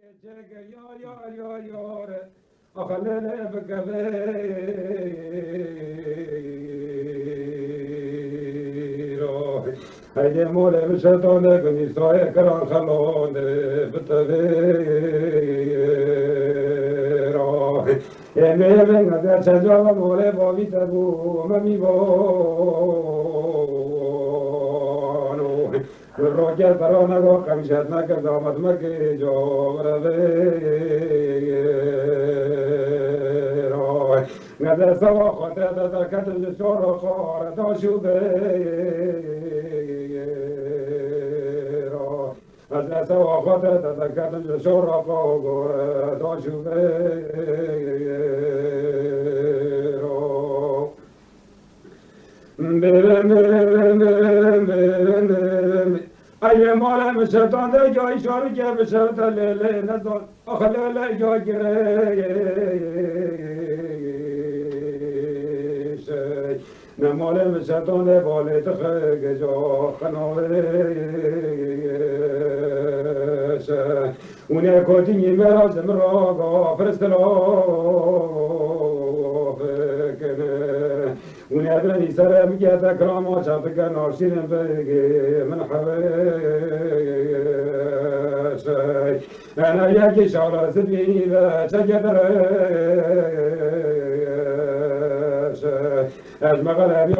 Yar yar yar yar akallele bekavero haydi mole müşetone kunisoye karan khalone betavero eme venga de çajava mole bovitabu mami bo Roja tarona go kamshat na ka damat ma ke jo rave ro ngada sawa khota da ka de soro khora do shube ro ngada sawa khota da ka de soro khora do shube ro Ayye mala müşertan de joy şarı ke müşertan le ne zor ahlele joy gire ne mala müşertan de bale de ge jo kanore une kotini meraz mrago frestelo ونادرني سلام يا ذكرام وشافك ناشين بيجي من حواش أنا ياكي شعر سبيني لا تجدر أجمع غلابي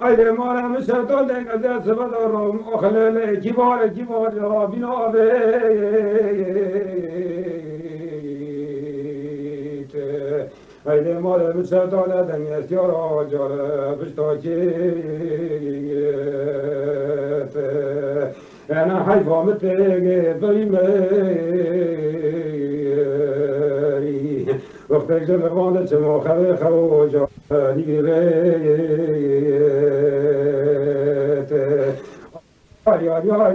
Ayde mara müşertan de gazel sebadarum akhlele kibar ya bina beyt Ayde mara müşertan de yasyara jara biştakit Ana hayfa mitege bime وقت جلوان چما خبر خواجا دیگریت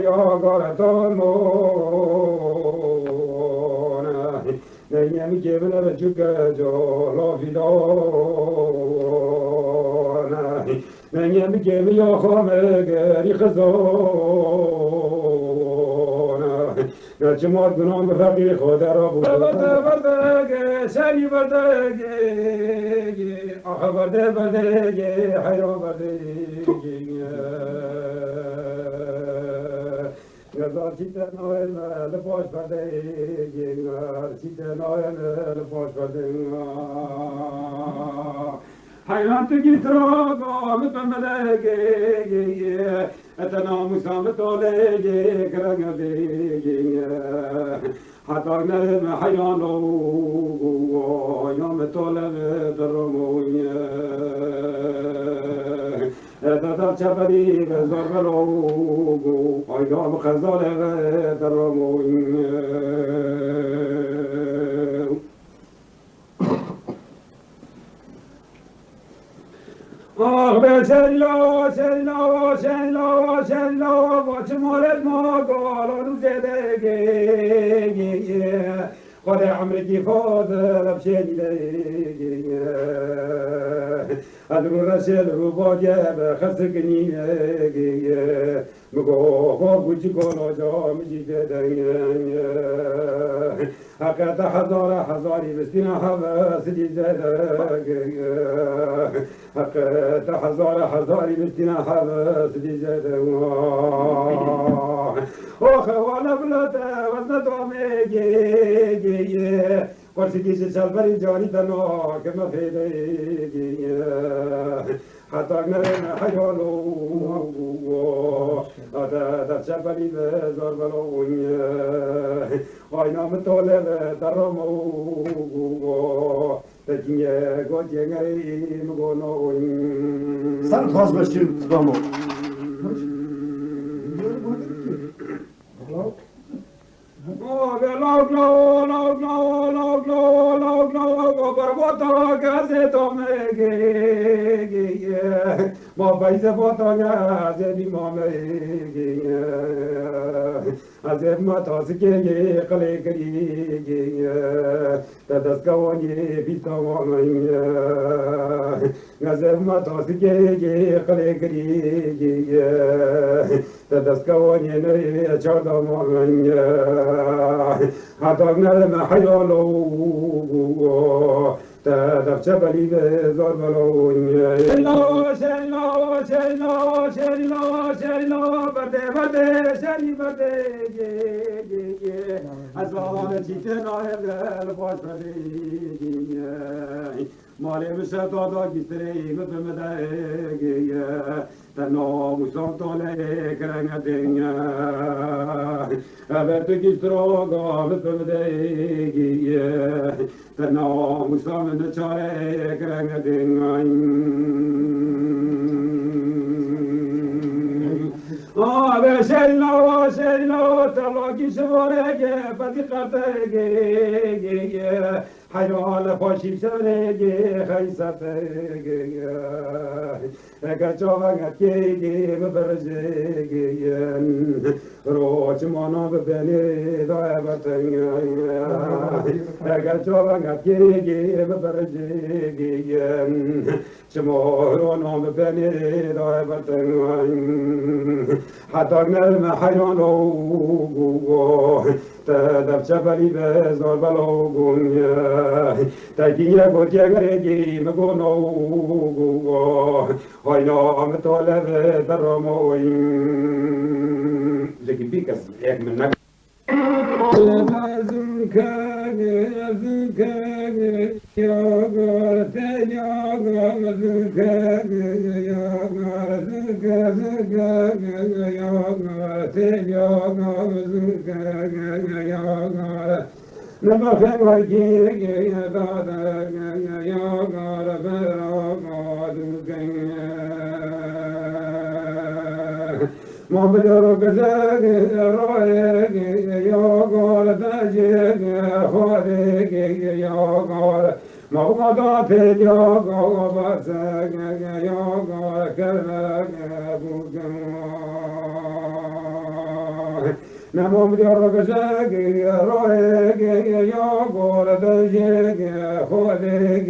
یا گارتان مونا نمی که بنا به چکه جالا فیدانا نمی که بیا خامه گری خزانا نچمات گنام بفقی خود را بود بردگه سری بردگه آخه بردگه حیران بردگه نزار چیت نایم لپاش بردگه چیت نایم لپاش بردگه حیران تو گیت را گام پمدگه اتنا مسام تولگه کرنگ دیگه حتی نرم حیران رو یام طالب درمونیه اتتا چپری بزار برو آیام خزال درمونیه آه به سلا با چه مالت ما گالانو زدگی خود عمرکی فاضل بشدگی ادرو رسل رو باجه بخسکنی مگو بوچی کلا جام جیدگی حقیقت هزاری بستینا حواس دیزدگی حقیقت هزاری بستینا حواس دیزدگی آخه والا بلده وزن دوامگی قرصی کسی چل بری جانی تنها که مفیدگی حتی نرم حیالو در چپلی بزار بلونی آینام طالب درمو تکیه گوچه غیم گونوی Sen kazmışsın damı. ما بیز باتانه از بیمامه از ما تاسکه قلی کری تدسکوانی بیتامانی از ما تاسکه قلی کری تدسکوانی نه چادمانی حتی نه حیالو تدفش بلی زار بلونی شلا شلا شلا شلا شلا برده برده شلی برده از آن چیتنا هل باش برده مالی بشه دادا گیستری مفهمده تنها موسام تاله کرنگ دنیا ابر تو گیستراغا مفهمده تنها موسام نچاره کرنگ دنیا آب شیلا شیلا تلاکی شوارگه بدی قطعه حیال خوشی شرگه خیستگه اگر چاوگت که ببرزگه روچ مانا ببینی دای برتنگه اگر چاوگت که ببرزگه شما رو نام ببینی دای برتنگه حتی نرم حیالو تدفش بلی بزار بلوگون تکیه گوتی اگرگی مگونو های نام طالب دراموین لکی بیکس یک من نگو لما خير جيجي دادا يا غار ما بدر كذاك رويك يا غار داجيك خوريك يا غار ما قضات يا غار بسك يا غار كذاك نمو بدر كذاك رويك يا غار داجيك خوريك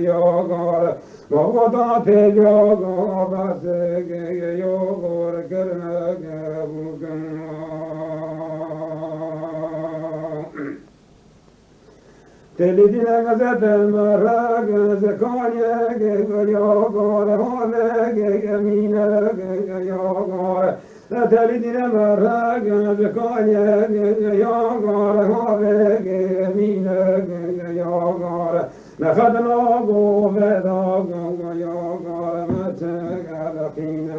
يا غار ما قضات يا غار بسك يا غار كذاك تلدينا غزت المراق زكانيك يا غار هونك يمينك يا غار تلدينا مراق زكانيك يا غار هونك يمينك يا غار نخدنا قوفداك يا غار متك لقينا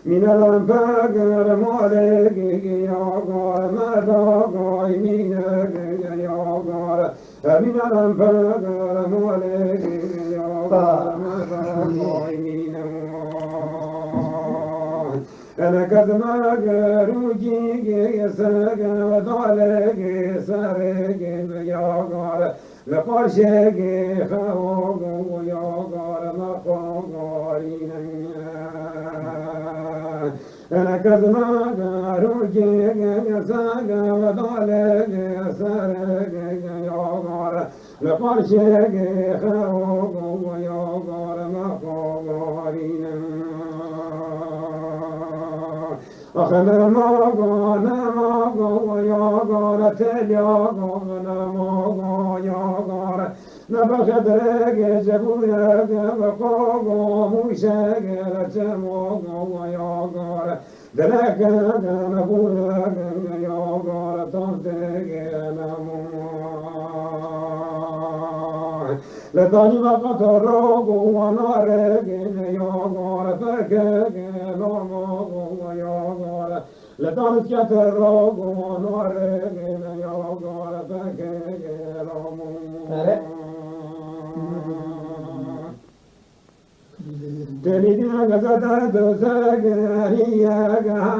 من الفقر مالك يا غار مداك يمينك يا غار من الفقر مالك يا غار مداك يمينك أنا قد ما قروجيك يسرق وضالك سرق يا غار لقرشك خوق يا غار مقارين أنا قد ما قروجيك يسرق وضالك سرق يا غار لقرشك خوق يا غار مقارين أخذ ماغو يا غار تليا ماغو يا غار نبخد رجع جبويا بقاغو موشاق رتماغو يا غار دلك نبويا يا غار طردك نمو لداني وقت روغو ونارك يا غار فكك نمو يا غار لداني كت روغو ونارك يا غار فكك نمو تلدينا غزت دوزك هيا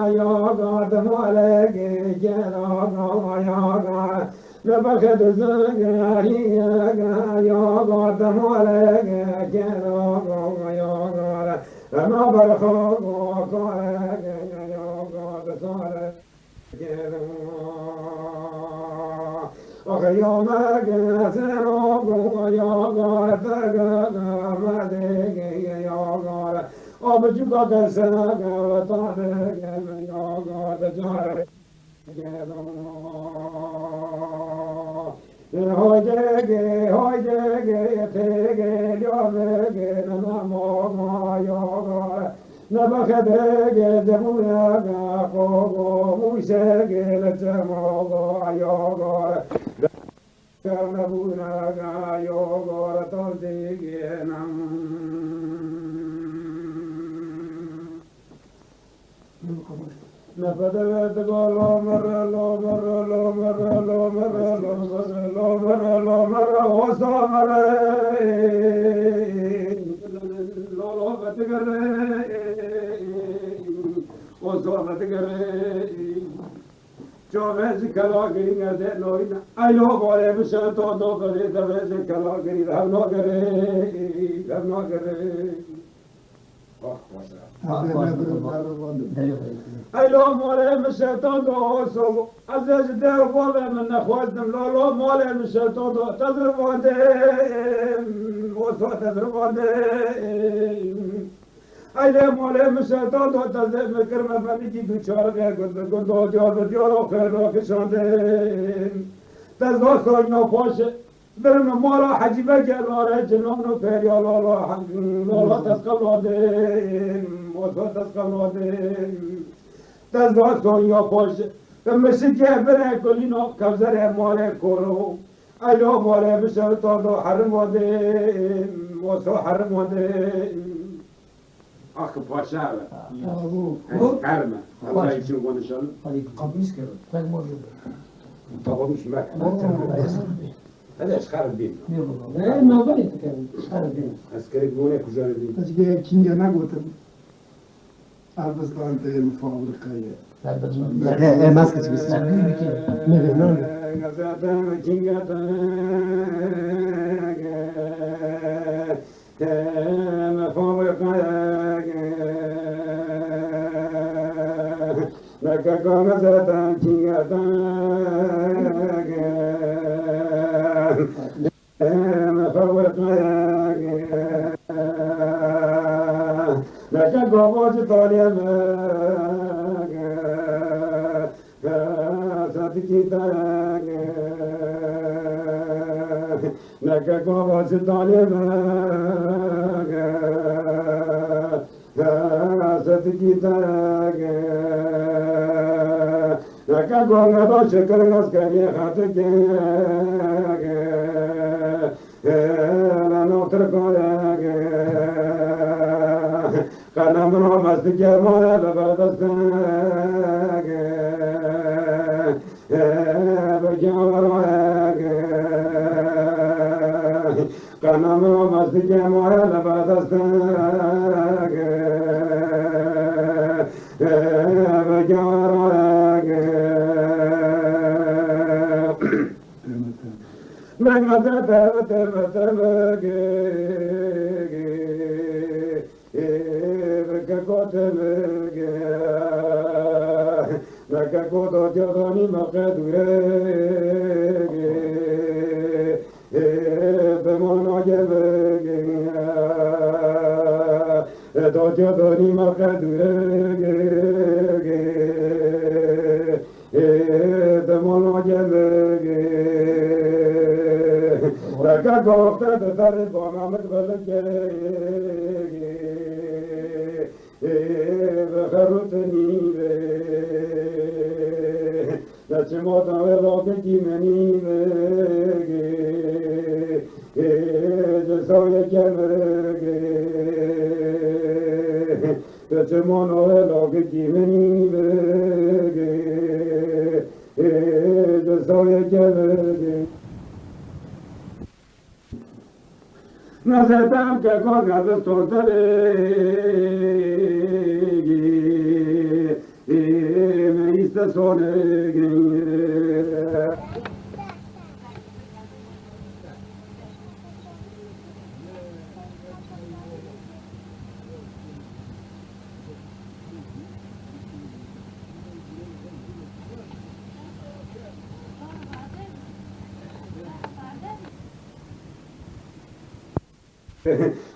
يا غار مالك جنا يا غار نبخد زغاريا يا غار مالك جنا أما برخو Hoydege, hoydege, tege, yovege, namo, yoga, nabakadege, demunaga, kogo, musege, letamo, yoga, nabunaga, yoga, tondege, نفدت قولوا مرة لو مرة لو مرة لو مرة لو مرة لو مرة لو مرة وصل مرة لو لو بتقرأ وصل بتقرأ جو بس كلا كريم هذا لوينا أيلو بوله بس تو دو كره تبس كلا كريم هم لو كره أيلو مولا مشيتون دو صلوا عزيز دير بولا من أخواتهم لولو مولا مشيتون دو تضربون ديم وصو تضربون ديم أيلو مولا مشيتون دو تضرب مكرمة فنيجي دو شارقه قندو جارو خيرو كشان ديم تزغو سوينو فوشه برم مالا حجبه جلاره جنونو فریا لالا تسقلادیم موضوع تسقلادیم تزداد سونیا پاشه مسیجه بره کلینو کفزره ماله کرو ایلا ماله بشه تادو حرم وادیم موضوع حرم وادیم آخ پاشه کرمه الله ایچون کنشان قبیس کرد tak może تاقوش مکن هذا خرب بين. نه نوبری تکرد خرد بین عسكري بونه كجار بين. Açıkçası Çin'de ne götürdüm? Arabistan değil, fabrikaya. maske çıkıyorsun ne bileyim Gazete cingata me fabrikaya me gazete cingata me fabrikaya لكن قوات طالب صدقي تاك لكن قوات طالب صدقي تاك لكن قوات شكر عسكري خاطك لا نوترك كلام رمز جمال ببردستك بجمالك كلام رمز جمال ببردستك بجمالك من Nakakoto jodoni makadurege, bemono jebege, do jodoni makadurege, bemono jebege, nakakota de tare boma makbalege. بخروتنی لچموتا ولاک کیمنی بگی جسوی کمرگی لچموتا ولاک کیمنی بگی جسوی کمرگی نزدم که کاغذ سوترگی میست سونگی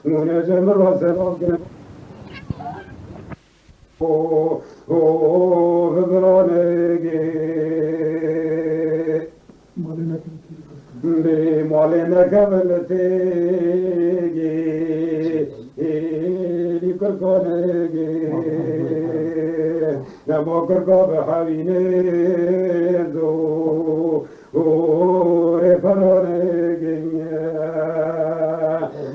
منجم راسل که او بدرانگی به مال نکبلتگی لیکر کنگی نما کرکا به حوینه زو فرانگی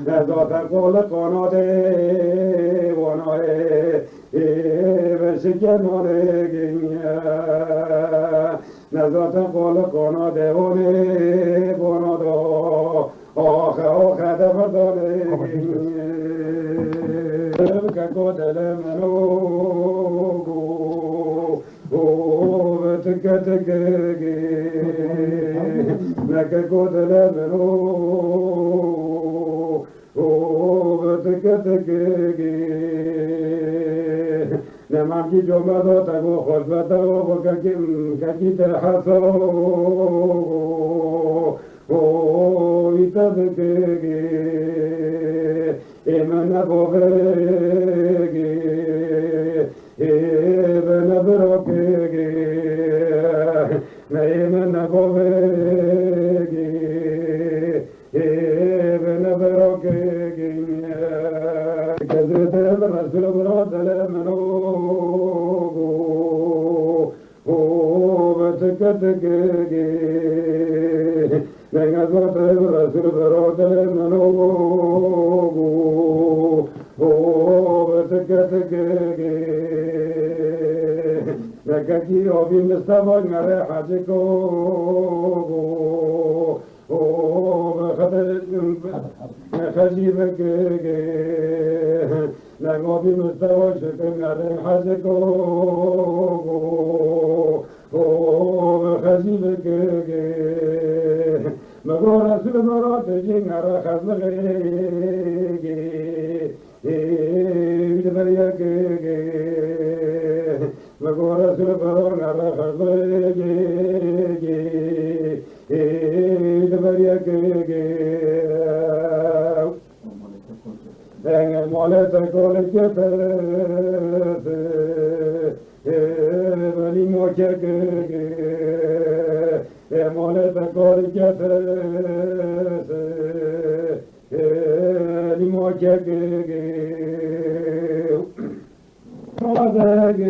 نزاد قول قناده ونای بشکنانگی نزاد قول قناده ونه بنادا آخه دفردانگی که دل منو تکه تکه نکه دل منو تکه تکه نماکی جو مدو تگو خوش بدو ککی در حسو ایتا تکه ایمن بوغیگی ایمن بروکیگی ایمن بوغیگی ایمن بروکیگی کذرت رسول برات لمنوگو بتکتگی نگذات رسول برات لمنوگو بتکتگی نگکی آبی مستوان مره حجکو خجیبك نقابي مستوى شكل على حزكو خجیبك مغور رسول مرات جين على خزلك بدبريك مغور رسول مرات على خزلك بدبريك مالت کولکت ولی موکک مالت کولکت ولی موکک آدگ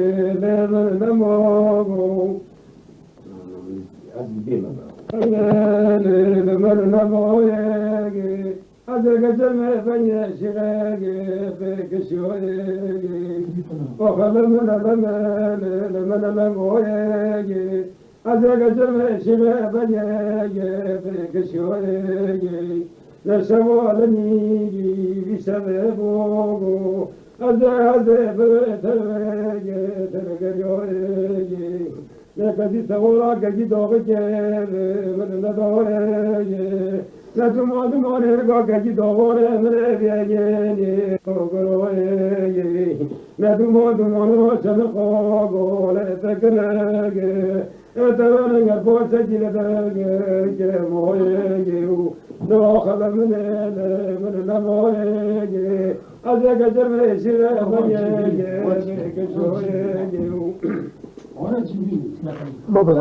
نمو از بیمه نمویگی أدرك جمع بني شغاقي فيك شويقي وخل من المويقي أدرك جمع شغاقي بني فيك شويقي نسوا لنيجي بسببوغو أدرك بتلويقي تلقريويقي لكدي تغورا كدي دوغي من ندويقي نتوما دمانه گاگی دواره مره بیایی کوگرویی نتوما دمانه چند قاگوله تکنگی اتوانه پوچ جلدگی که مویی داخل من نمویی از گجر میشی بایی کشویی بابا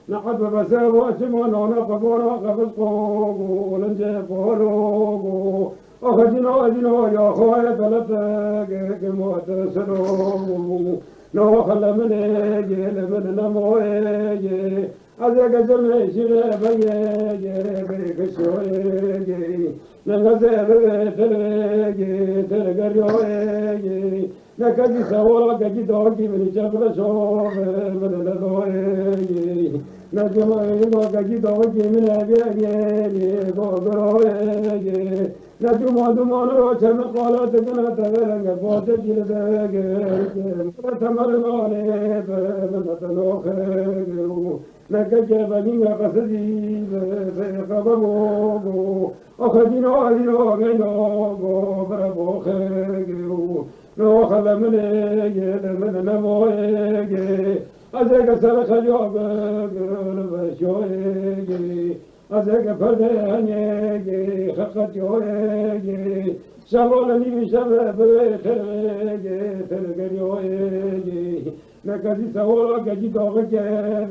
نحب بسوات ونقب ونقب ونجيبولو أخذنا يا خويا بلدك موت سلو لو خل من يجي من نمويجي أذاك جمع شيء بيجي بيك شويجي نغزل تلجي تلقريويجي نكدي سوالك كدي دوكي من شغل شوف من لدويجي نجمع كدي دوكي من أجيجي بوغرويجي نجمع دمانو شم قالت كنا تغلق بوت جلدك تمرغاني من تنوخيرو نكجب من قصدي فقبوغو أخذنا أذنو غنوغو بربوخيرو نو خلا من من نموي ازيك سرخ جواب بشوي ازيك فرداني خقت يوي شغلني بشباب ترقى يوي نكذي سوا كجي دوغك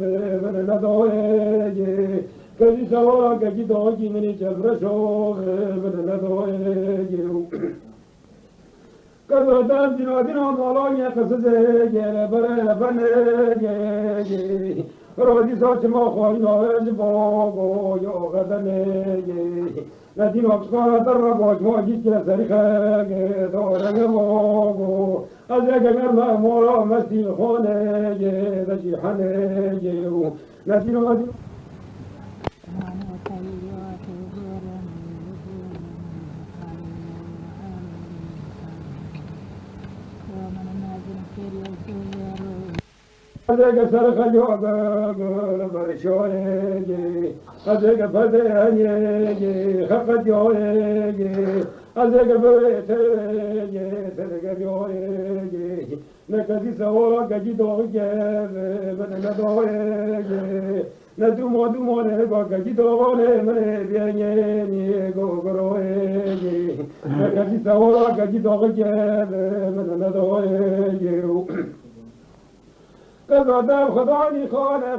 من ندوي كذي سوا كجي دوغي من جبرشو من ندوي كذا دينو دينو مالونيا قصدي جل بره بني رودي صوت ما خوي ناز بوغو يو غدني لا دينو بسكارة تربوش ما جيت كلا سريخة دورة بوغو أزاك مرمى مورا مستي خوني دشي حني لا دينو دينو أزاك سرخ جواب برشوي أزاك فداني خقت يوي أزاك بيت تلقى يوي نكذي سوا كجي دوغي من ندوي ندومو دومو نبا كجي دوغي من بياني غوغروي نكذي سوا كجي دوغي من ندوي كذا خداني خانه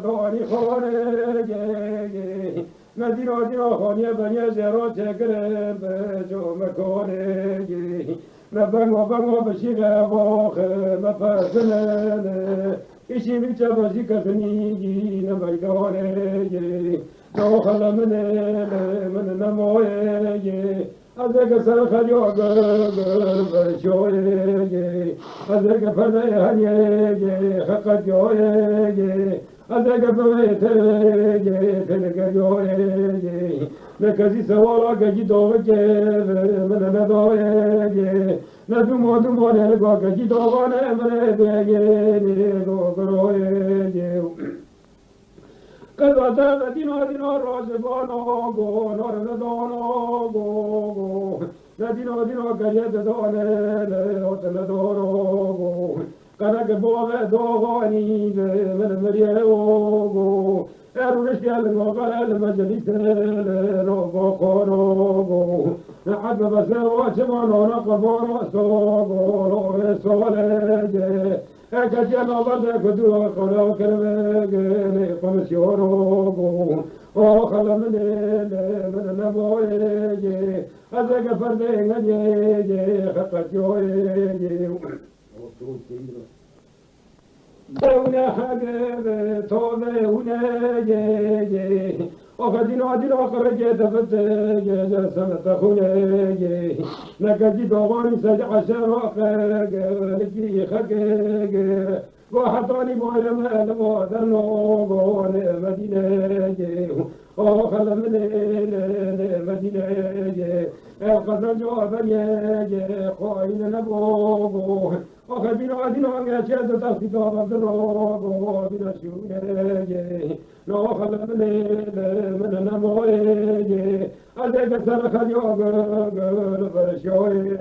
خداني خانه مدينة دينا خانية بني زيرو تكرم بجو مكانه نبغى بشيغة باخ مفاسنة إشي من جبزي كفني نبغى داخل من نموي أذاك سرخ جواب بشوي أذاك فداني خقت جوي أذاك بيت تلقى جوي نكذي سوالا كجي دوغي من ندوي ندومو دومو نلقى كجي دوغي من بياني غوغروي كذا دينا روز بانو غو نور دونو غو دينا كجد دونه هوتل دورو غو كنك بوغ دوغاني من مريو غو ارش يال غوغل المجلس روغو كورو نحب بس وجمانو نقبورو سوغو سولج كجنا بدك دو خلو كرمي قمشورو او خلم من نبوي ازك فردين جي خطت يوي هنا حاجة توبة هنا جي وقدنا دينا خرجت فتج سنة خلج نكجي دوغاني سجع شرق لكي خق وحطاني معلم الموذن وغون مدينة وخل من مدينة قد جوابني قائل نبوغ وخبينا دينا شهد تخطيط الروغ بلا شوية نوخل من نموي أذاك سرخ جواب برشوي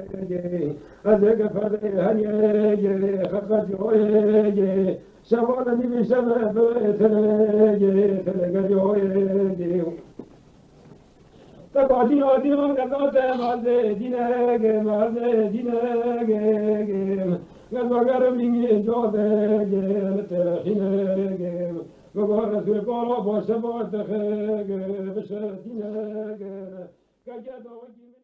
أذاك فداني خقت جوي شغلني بشباب تلقى جوي تقعدين دينا قد مالدي ديناك قد قربني جودك ترخينك وقال سيقول بوشبوتك بشتينك كجدوك